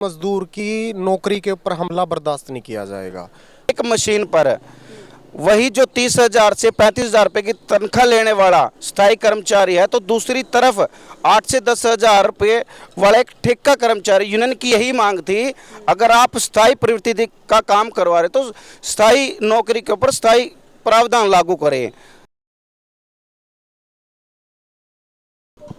मजदूर की नौकरी के ऊपर हमला बर्दाश्त नहीं किया जाएगा। एक मशीन पर वही जो 30,000 से 35,000 रुपए की तनख्वाह लेने वाला स्थायी कर्मचारी है, तो दूसरी तरफ 8 से 10,000 रुपये वाला एक ठेका कर्मचारी। यूनियन की यही मांग थी, अगर आप स्थायी प्रवृत्ति का काम करवा रहे तो स्थायी नौकरी के ऊपर स्थायी प्रावधान लागू करें।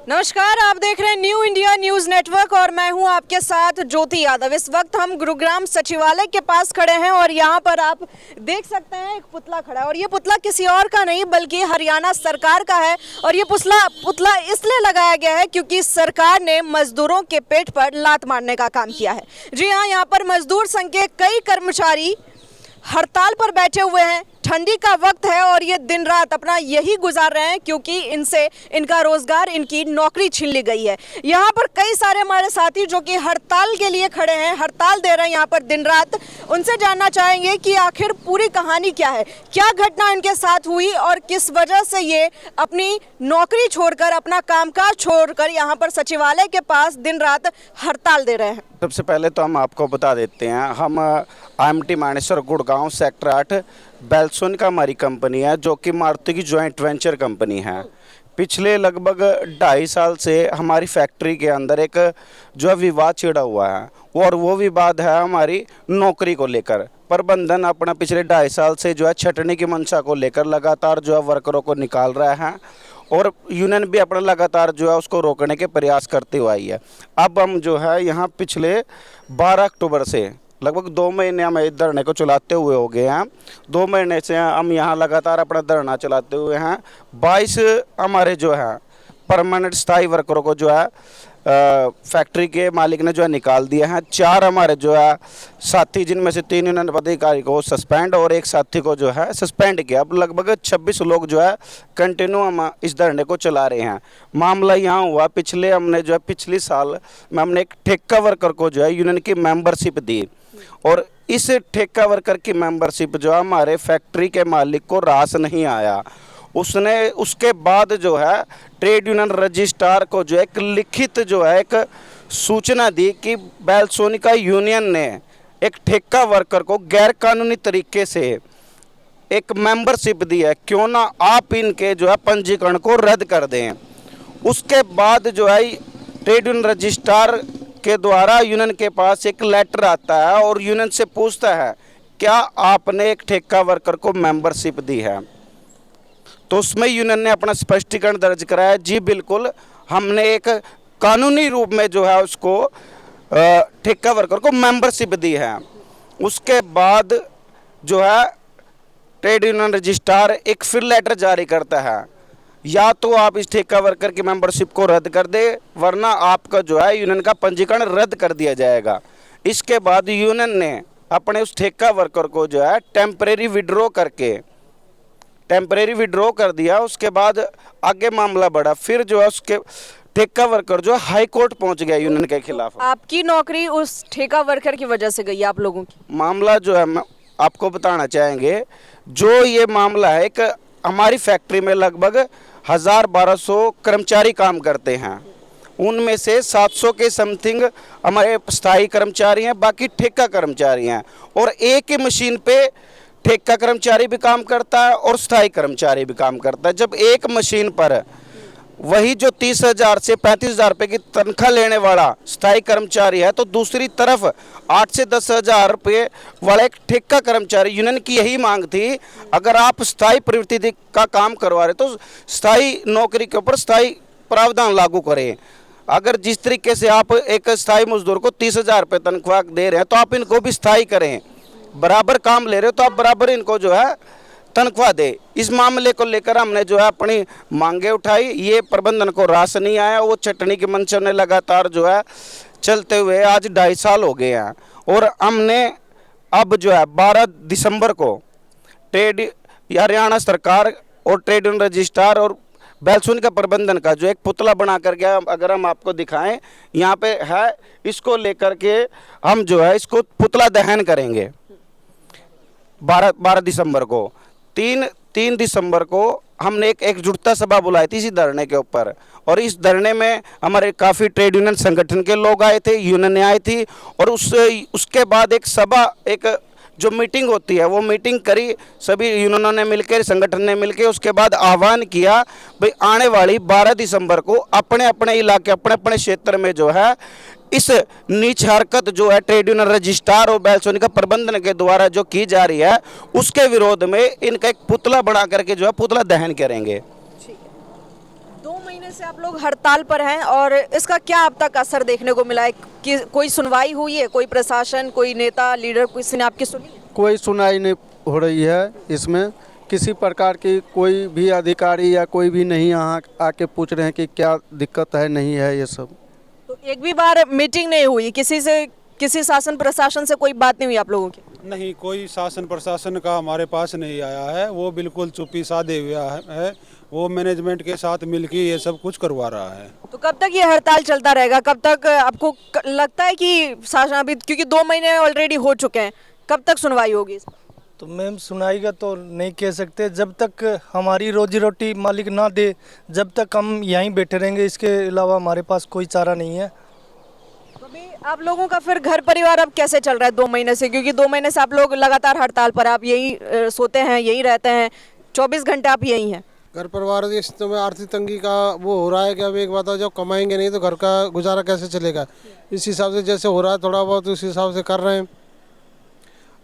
नमस्कार, आप देख रहे हैं न्यू इंडिया न्यूज नेटवर्क और मैं हूं आपके साथ ज्योति यादव। इस वक्त हम गुरुग्राम सचिवालय के पास खड़े हैं और यहां पर आप देख सकते हैं एक पुतला खड़ा है और ये पुतला किसी और का नहीं बल्कि हरियाणा सरकार का है। और ये पुतला इसलिए लगाया गया है क्योंकि सरकार ने मजदूरों के पेट पर लात मारने का काम किया है। जी हाँ, यहाँ पर मजदूर संघ के कई कर्मचारी हड़ताल पर बैठे हुए हैं। ठंडी का वक्त है और ये दिन रात अपना यही गुजार रहे हैं क्योंकि इनसे इनका रोजगार, इनकी नौकरी छीन ली गई है। यहाँ पर कई सारे हमारे साथी जो कि हड़ताल के लिए खड़े हैं, हड़ताल दे रहे हैं यहाँ पर दिन रात। उनसे जानना चाहेंगे कि आखिर पूरी कहानी क्या है, क्या घटना इनके साथ हुई और किस वजह से ये अपनी नौकरी छोड़कर, अपना कामकाज छोड़कर यहाँ पर सचिवालय के पास दिन रात हड़ताल दे रहे हैं। सबसे पहले तो हम आपको बता देते हैं, हम IMT मानेसर गुड़गांव सेक्टर 8 बेल्सोन का हमारी कंपनी है, जो कि मारुति की जॉइंट वेंचर कंपनी है। पिछले लगभग 2.5 साल से हमारी फैक्ट्री के अंदर एक जो है विवाद छिड़ा हुआ है और वो विवाद है हमारी नौकरी को लेकर। प्रबंधन अपना पिछले 2.5 साल से जो है छटनी की मंशा को लेकर लगातार जो है वर्करों को निकाल रहा है और यूनियन भी अपना लगातार जो है उसको रोकने के प्रयास करते हुए आई है। अब हम जो है यहाँ पिछले 12 अक्टूबर से लगभग 2 महीने हम इस धरने को चलाते हुए हो गए हैं। 2 महीने से हम यहाँ लगातार अपना धरना चलाते हुए हैं। 22 हमारे जो है परमानेंट स्थायी वर्करों को जो है फैक्ट्री के मालिक ने जो है निकाल दिया है। 4 हमारे जो है साथी, जिनमें से 3 यूनियन पदाधिकारी को सस्पेंड और 1 साथी को जो है सस्पेंड किया। अब लगभग 26 लोग जो है कंटिन्यू हम इस धरने को चला रहे हैं। मामला यहाँ हुआ, पिछले साल में हमने एक ठेका वर्कर को जो है यूनियन की मेंबरशिप दी और इस ठेका वर्कर की मेंबरशिप जो है हमारे फैक्ट्री के मालिक को रास नहीं आया। उसके बाद जो है ट्रेड यूनियन रजिस्ट्रार को जो है एक लिखित जो है एक सूचना दी कि बेल्सोनिका यूनियन ने एक ठेका वर्कर को गैर कानूनी तरीके से एक मेंबरशिप दी है, क्यों ना आप इनके जो है पंजीकरण को रद्द कर दें। उसके बाद जो है ट्रेड यूनियन रजिस्ट्रार के द्वारा यूनियन के पास एक लेटर आता है और यूनियन से पूछता है, क्या आपने एक ठेका वर्कर को मेंबरशिप दी है? तो उसमें यूनियन ने अपना स्पष्टीकरण दर्ज कराया, जी बिल्कुल, हमने एक कानूनी रूप में जो है उसको ठेका वर्कर को मेंबरशिप दी है। उसके बाद जो है ट्रेड यूनियन रजिस्ट्रार एक फिर लेटर जारी करता है, या तो आप इस ठेका वर्कर की मेंबरशिप को रद्द कर दे वरना आपका जो है यूनियन का पंजीकरण रद्द कर दिया जाएगा। इसके बाद यूनियन ने अपने उस ठेका वर्कर को जो है टेम्परेरी विड्रॉ कर दिया। उसके बाद आगे मामला बढ़ा, फिर जो है उसके ठेका वर्कर जो हाई कोर्ट पहुंच गया यूनियन के खिलाफ। आपकी नौकरी उस ठेका वर्कर की वजह से गई, आप लोगों की? मामला जो है मैं आपको बताना चाहेंगे, जो ये मामला है, एक हमारी फैक्ट्री में लगभग 1,000-1,200 कर्मचारी काम करते हैं। उनमें से 700 के समथिंग हमारे स्थायी कर्मचारी हैं, बाकी ठेका कर्मचारी हैं। और एक ही मशीन पे ठेका कर्मचारी भी काम करता है और स्थायी कर्मचारी भी काम करता है। जब एक मशीन पर वही जो 30,000 से 35,000 रुपये की तनख्वाह लेने वाला स्थायी कर्मचारी है, तो दूसरी तरफ 8 से 10,000 रुपये वाला एक ठेका कर्मचारी। यूनियन की यही मांग थी, अगर आप स्थायी प्रवृत्ति का काम करवा रहे तो स्थायी नौकरी के ऊपर स्थायी प्रावधान लागू करें। अगर जिस तरीके से आप एक स्थायी मजदूर को 30,000 रुपये तनख्वाह दे रहे हैं तो आप इनको भी स्थायी करें। बराबर काम ले रहे हो तो आप बराबर इनको जो है तनख्वाह दे। इस मामले को लेकर हमने जो है अपनी मांगे उठाई, ये प्रबंधन को रास नहीं आया। वो चटनी की मंच ने लगातार जो है चलते हुए आज 2.5 साल हो गए हैं और हमने अब जो है 12 दिसंबर को हरियाणा सरकार और ट्रेड यूनियन रजिस्ट्रार और बेल्सोन का प्रबंधन का जो एक पुतला बना करके, अगर हम आपको दिखाएं यहाँ पे है, इसको लेकर के हम जो है इसको पुतला दहन करेंगे 12 दिसंबर को। 3 दिसंबर को हमने एक एकजुटता सभा बुलाई थी इसी धरने के ऊपर, और इस धरने में हमारे काफ़ी ट्रेड यूनियन संगठन के लोग आए थे, यूनियन आई थी, और उसके बाद एक सभा, एक जो मीटिंग होती है वो मीटिंग करी सभी यूनियनों ने मिलकर, संगठन ने मिलकर। उसके बाद आह्वान किया भाई आने वाली 12 दिसंबर को अपने अपने इलाके, अपने अपने क्षेत्र में जो है इस नीच हरकत जो है ट्रेड यूनियन रजिस्ट्रार और बेलसोनिका प्रबंधन के द्वारा जो की जा रही है उसके विरोध में इनका एक पुतला बना करके जो है पुतला दहन करेंगे। 2 महीने से आप लोग हड़ताल पर हैं और इसका क्या अब तक असर देखने को मिला है? कि कोई सुनवाई हुई है? कोई प्रशासन, कोई नेता, लीडर, किसी ने आपकी सुनी? कोई सुनाई नहीं हो रही है। इसमें किसी प्रकार की कोई भी अधिकारी या कोई भी नहीं यहाँ आके पूछ रहे हैं कि क्या दिक्कत है, नहीं है ये सब। तो एक भी बार मीटिंग नहीं हुई किसी से? किसी शासन प्रशासन से कोई बात नहीं हुई आप लोगों की? नहीं, कोई शासन प्रशासन का हमारे पास नहीं आया है। वो बिल्कुल चुप्पी साधे हुआ है। वो मैनेजमेंट के साथ मिलकर ये सब कुछ करवा रहा है। तो कब तक ये हड़ताल चलता रहेगा? कब तक आपको लगता है कि शासन, अभी क्योंकि 2 महीने ऑलरेडी हो चुके हैं, कब तक सुनवाई होगी इस पर? तो मैम सुनाई का तो नहीं कह सकते, जब तक हमारी रोजी रोटी मालिक ना दे जब तक हम यहीं बैठे रहेंगे, इसके अलावा हमारे पास कोई चारा नहीं है। अभी आप लोगों का फिर घर परिवार अब कैसे चल रहा है 2 महीने से? क्योंकि 2 महीने से आप लोग लगातार हड़ताल पर, आप यही सोते हैं, यही रहते हैं, 24 घंटे आप यही हैं। घर परिवार इस समय आर्थिक तंगी का वो हो रहा है कि अब एक बात है, जब कमाएंगे नहीं तो घर का गुजारा कैसे चलेगा। इस हिसाब से जैसे हो रहा है थोड़ा बहुत उस हिसाब से कर रहे हैं।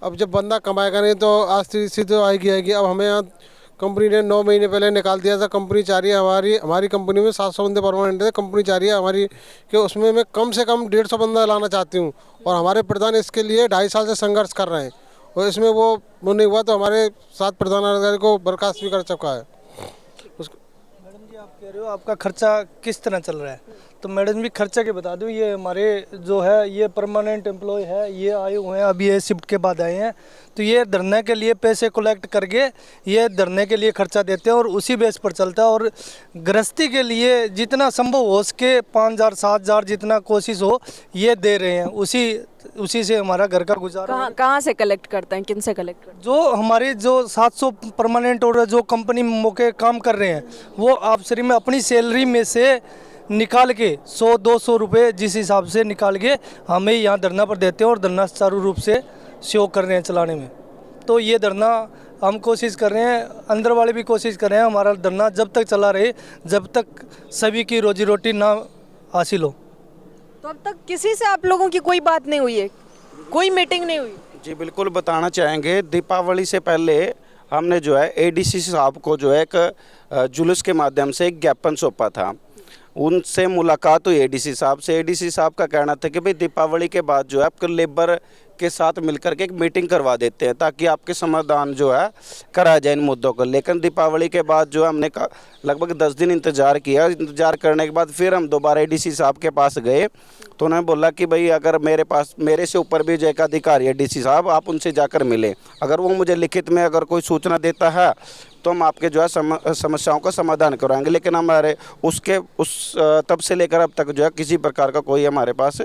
अब जब बंदा कमाएगा नहीं तो आर्थिक स्थिति तो आएगी। अब हमें यहाँ कंपनी ने 9 महीने पहले निकाल दिया था। कंपनी चाह रही है, हमारी कंपनी में 700 बंदे परमानेंट है। कंपनी चाह रही है हमारी कि उसमें मैं कम से कम 150 बंदा लाना चाहती हूँ, और हमारे प्रधान इसके लिए 2.5 साल से संघर्ष कर रहे हैं, और इसमें वो नहीं हुआ तो हमारे साथ प्रधान अधिकारी को बर्खास्त भी कर चुका है। मैडम जी, आप कह रहे हो आपका खर्चा किस तरह चल रहा है, तो मैडम जी खर्चा के बता दूं, ये हमारे जो है ये परमानेंट एम्प्लॉय है, ये आए हुए हैं, अभी ये शिफ्ट के बाद आए हैं, तो ये धरने के लिए पैसे कलेक्ट करके ये धरने के लिए खर्चा देते हैं और उसी बेस पर चलता है। और गृहस्थी के लिए जितना संभव हो सके 5,000 7,000 जितना कोशिश हो ये दे रहे हैं, उसी से हमारा घर का गुजारा। कहाँ से कलेक्ट करते हैं, किन से कलेक्ट करते हैं? जो हमारे जो 700 परमानेंट और जो कंपनी में मौके काम कर रहे हैं वो आप शरीर में अपनी सैलरी में से निकाल के 100-200 रुपये जिस हिसाब से निकाल के हमें यहाँ धरना पर देते हैं, और धरना सुचारू रूप से सहयोग कर रहे हैं चलाने में। तो ये धरना हम कोशिश कर रहे हैं, अंदर वाले भी कोशिश कर रहे हैं, हमारा धरना जब तक चला रहे जब तक सभी की रोजी रोटी ना हासिल हो। तो अब तक किसी से आप लोगों की कोई बात नहीं हुई है, कोई मीटिंग नहीं हुई? जी बिल्कुल बताना चाहेंगे। दीपावली से पहले हमने जो है एडीसी साहब को जो है एक जुलूस के माध्यम से एक ज्ञापन सौंपा था। उनसे मुलाकात हुई एडीसी साहब से। एडीसी साहब का कहना था कि भाई दीपावली के बाद जो है आपके लेबर के साथ मिलकर के एक मीटिंग करवा देते हैं ताकि आपके समाधान जो है करा जाए इन मुद्दों को। लेकिन दीपावली के बाद जो हमने लगभग 10 दिन इंतज़ार किया। इंतज़ार करने के बाद फिर हम दोबारा एडीसी साहब के पास गए तो उन्होंने बोला कि भाई अगर मेरे से ऊपर भी जो एक अधिकारी है डीसी साहब, आप उनसे जाकर मिलें, अगर वो मुझे लिखित में अगर कोई सूचना देता है तो हम आपके जो है समस्याओं का समाधान करवाएंगे। लेकिन हमारे तब से लेकर अब तक जो है किसी प्रकार का कोई हमारे पास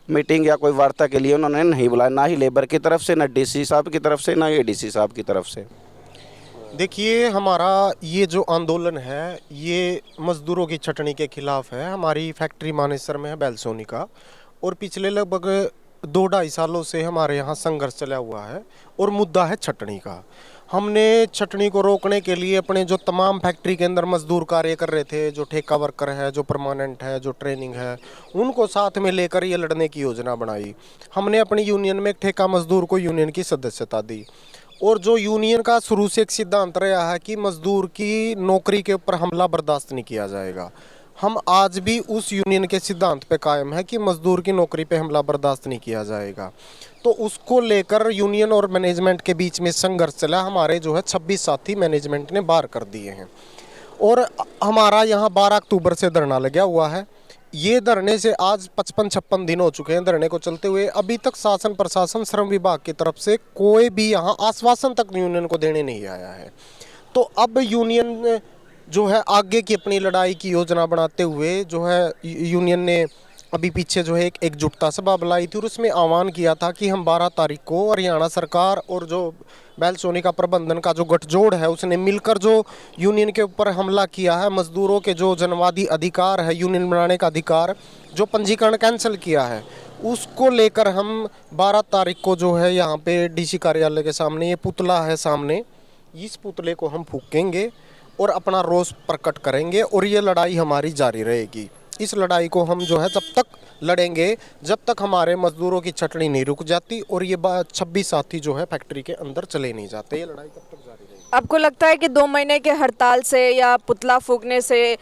मीटिंग या कोई वार्ता के लिए उन्होंने नहीं बुलाया, ना ही लेबर की तरफ से, ना डीसी साहब की तरफ से, ना एडीसी साहब की तरफ से। देखिए, हमारा ये जो आंदोलन है ये मज़दूरों की छटनी के खिलाफ है। हमारी फैक्ट्री मानेसर में है बेलसोनिका, और पिछले लगभग 2-2.5 सालों से हमारे यहाँ संघर्ष चला हुआ है और मुद्दा है छटनी का। हमने छटनी को रोकने के लिए अपने जो तमाम फैक्ट्री के अंदर मजदूर कार्य कर रहे थे, जो ठेका वर्कर है, जो परमानेंट है, जो ट्रेनिंग है, उनको साथ में लेकर ये लड़ने की योजना बनाई। हमने अपनी यूनियन में एक ठेका मजदूर को यूनियन की सदस्यता दी, और जो यूनियन का शुरू से एक सिद्धांत रहा है कि मजदूर की नौकरी के ऊपर हमला बर्दाश्त नहीं किया जाएगा। हम आज भी उस यूनियन के सिद्धांत पे कायम है कि मजदूर की नौकरी पे हमला बर्दाश्त नहीं किया जाएगा। तो उसको लेकर यूनियन और मैनेजमेंट के बीच में संघर्ष चला। हमारे जो है 26 साथी मैनेजमेंट ने बाहर कर दिए हैं, और हमारा यहाँ 12 अक्टूबर से धरना लगा हुआ है। ये धरने से आज 55-56 दिन हो चुके हैं धरने को चलते हुए। अभी तक शासन प्रशासन श्रम विभाग की तरफ से कोई भी यहाँ आश्वासन तक यूनियन को देने नहीं आया है। तो अब यूनियन जो है आगे की अपनी लड़ाई की योजना बनाते हुए जो है यूनियन ने अभी पीछे जो है एक एकजुटता सभा बुलाई थी, और उसमें आह्वान किया था कि हम 12 तारीख को हरियाणा सरकार और जो बेलसोनिका प्रबंधन का जो गठजोड़ है उसने मिलकर जो यूनियन के ऊपर हमला किया है, मजदूरों के जो जनवादी अधिकार है, यूनियन बनाने का अधिकार, जो पंजीकरण कैंसिल किया है, उसको लेकर हम 12 तारीख को जो है यहाँ पे डीसी कार्यालय के सामने ये पुतला है सामने, इस पुतले को हम फूकेंगे और अपना रोष प्रकट करेंगे और ये लड़ाई हमारी जारी रहेगी। इस लड़ाई को हम जो है जब तक लड़ेंगे जब तक हमारे मजदूरों की छटनी नहीं रुक जाती और ये 26 साथी जो है फैक्ट्री के अंदर चले नहीं जाते, ये लड़ाई तब तक जारी रहेगी। आपको लगता है कि 2 महीने के हड़ताल से या पुतला फूकने से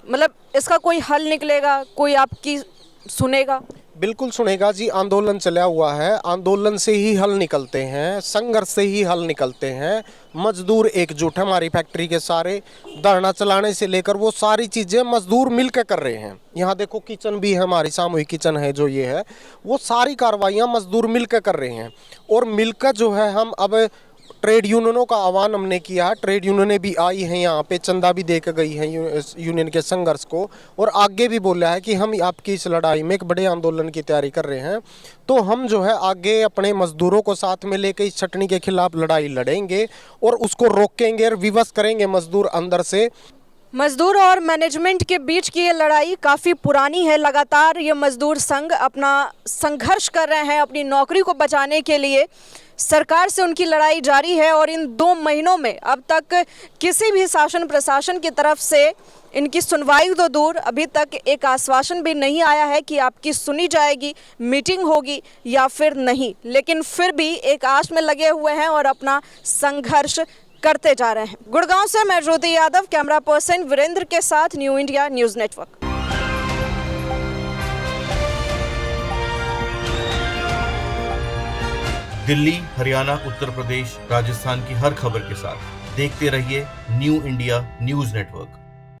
मतलब इसका कोई हल निकलेगा, कोई आपकी सुनेगा? बिल्कुल सुनेगा जी, आंदोलन चला हुआ है, आंदोलन से ही हल निकलते हैं, संघर्ष से ही हल निकलते हैं। मजदूर एकजुट है, हमारी फैक्ट्री के सारे धरना चलाने से लेकर वो सारी चीज़ें मजदूर मिलकर कर रहे हैं। यहाँ देखो किचन भी है, हमारी सामूहिक किचन है जो ये है, वो सारी कार्रवाइयाँ मजदूर मिलकर कर रहे हैं। और मिलकर जो है हम अब ट्रेड यूनियनों का आह्वान हमने किया, ट्रेड यूनियनें भी आई हैं यहाँ पे, चंदा भी दे कर गई हैं यूनियन के संघर्ष को, और आगे भी बोला है कि हम आपकी इस लड़ाई में एक बड़े आंदोलन की तैयारी कर रहे हैं। तो हम जो है आगे अपने मजदूरों को साथ में लेकर इस छटनी के खिलाफ लड़ाई लड़ेंगे और उसको रोकेंगे और विवश करेंगे मजदूर अंदर से। मजदूर और मैनेजमेंट के बीच की ये लड़ाई काफ़ी पुरानी है। लगातार ये मजदूर संघ अपना संघर्ष कर रहे हैं अपनी नौकरी को बचाने के लिए। सरकार से उनकी लड़ाई जारी है और इन 2 महीनों में अब तक किसी भी शासन प्रशासन की तरफ से इनकी सुनवाई तो दूर, अभी तक एक आश्वासन भी नहीं आया है कि आपकी सुनी जाएगी, मीटिंग होगी या फिर नहीं। लेकिन फिर भी एक आश में लगे हुए हैं और अपना संघर्ष करते जा रहे हैं। गुड़गांव से मैं ज्योति यादव, कैमरा पर्सन वीरेंद्र के साथ, new India news network. Delhi, Haryana, Uttar Pradesh, Rajasthan की हर खबर के साथ देखते रहिए न्यू इंडिया न्यूज़ नेटवर्क।